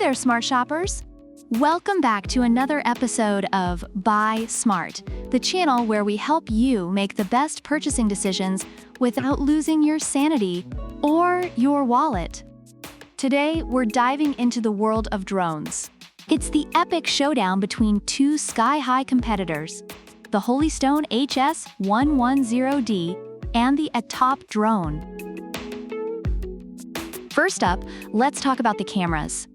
there, smart shoppers! Welcome back to another episode of Buy Smart, the channel where we help you make the best purchasing decisions without losing your sanity or your wallet. Today, we're diving into the world of drones. It's the epic showdown between two sky-high competitors, the Holystone HS110D and the ATTOP drone. First up, let's talk about the cameras.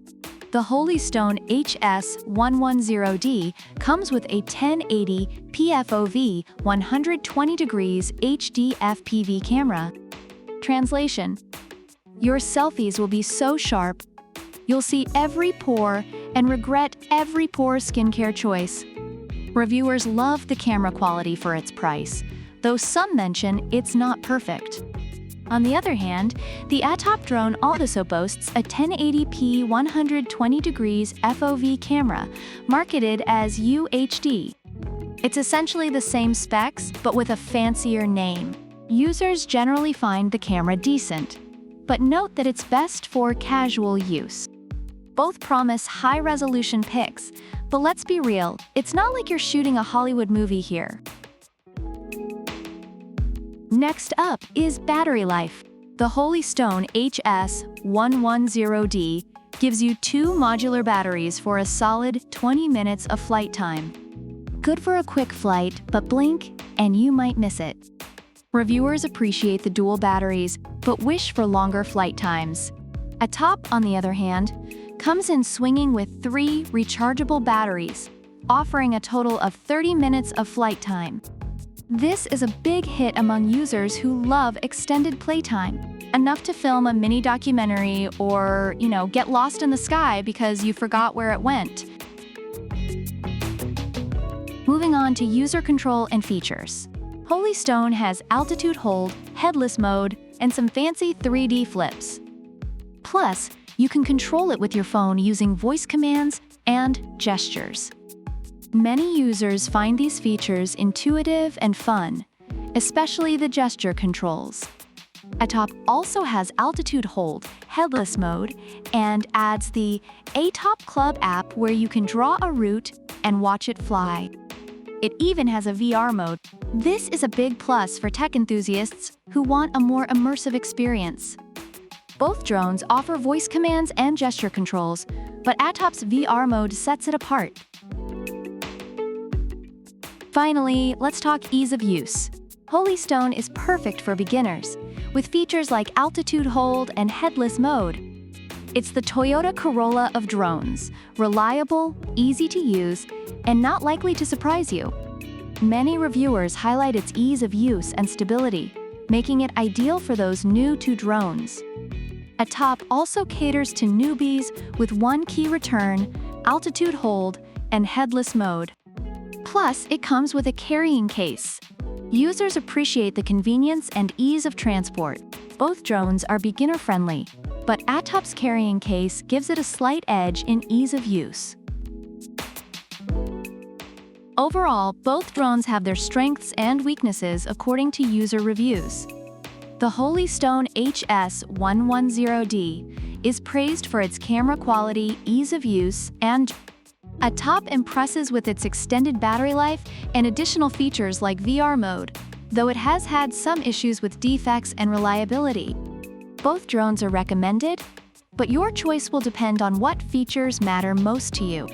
The Holystone HS110D comes with a 1080 PFOV 120 degrees HD FPV camera. Translation: your selfies will be so sharp, you'll see every pore and regret every poor skincare choice. Reviewers love the camera quality for its price, though some mention it's not perfect. On the other hand, the ATTOP drone also boasts a 1080p 120 degrees FOV camera, marketed as UHD. It's essentially the same specs, but with a fancier name. Users generally find the camera decent, but note that it's best for casual use. Both promise high-resolution pics, but let's be real, it's not like you're shooting a Hollywood movie here. Next up is battery life. The Holystone HS110D gives you two modular batteries for a solid 20 minutes of flight time. Good for a quick flight, but blink and you might miss it. Reviewers appreciate the dual batteries, but wish for longer flight times. ATTOP, on the other hand, comes in swinging with 3 rechargeable batteries, offering a total of 30 minutes of flight time. This is a big hit among users who love extended playtime, enough to film a mini documentary or, get lost in the sky because you forgot where it went. Moving on to user control and features. Holystone has altitude hold, headless mode, and some fancy 3D flips. Plus, you can control it with your phone using voice commands and gestures. Many users find these features intuitive and fun, especially the gesture controls. ATTOP also has altitude hold, headless mode, and adds the ATTOP Club app where you can draw a route and watch it fly. It even has a VR mode. This is a big plus for tech enthusiasts who want a more immersive experience. Both drones offer voice commands and gesture controls, but ATTOP's VR mode sets it apart. Finally, let's talk ease of use. Holystone is perfect for beginners, with features like altitude hold and headless mode. It's the Toyota Corolla of drones, reliable, easy to use, and not likely to surprise you. Many reviewers highlight its ease of use and stability, making it ideal for those new to drones. ATTOP also caters to newbies with one key return, altitude hold, and headless mode. Plus, it comes with a carrying case. Users appreciate the convenience and ease of transport. Both drones are beginner-friendly, but ATTOP's carrying case gives it a slight edge in ease of use. Overall, both drones have their strengths and weaknesses according to user reviews. The Holystone HS110D is praised for its camera quality, ease of use, and ATTOP impresses with its extended battery life and additional features like VR mode, though it has had some issues with defects and reliability. Both drones are recommended, but your choice will depend on what features matter most to you.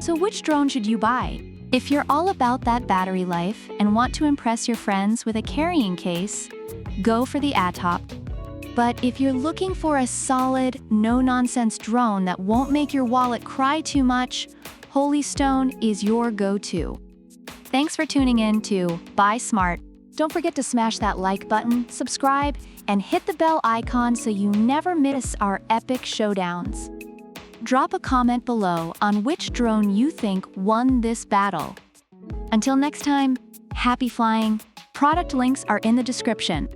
So which drone should you buy? If you're all about that battery life and want to impress your friends with a carrying case, go for the ATTOP. But if you're looking for a solid, no-nonsense drone that won't make your wallet cry too much, Holystone is your go-to. Thanks for tuning in to Buy Smart. Don't forget to smash that like button, subscribe, and hit the bell icon so you never miss our epic showdowns. Drop a comment below on which drone you think won this battle. Until next time, happy flying. Product links are in the description.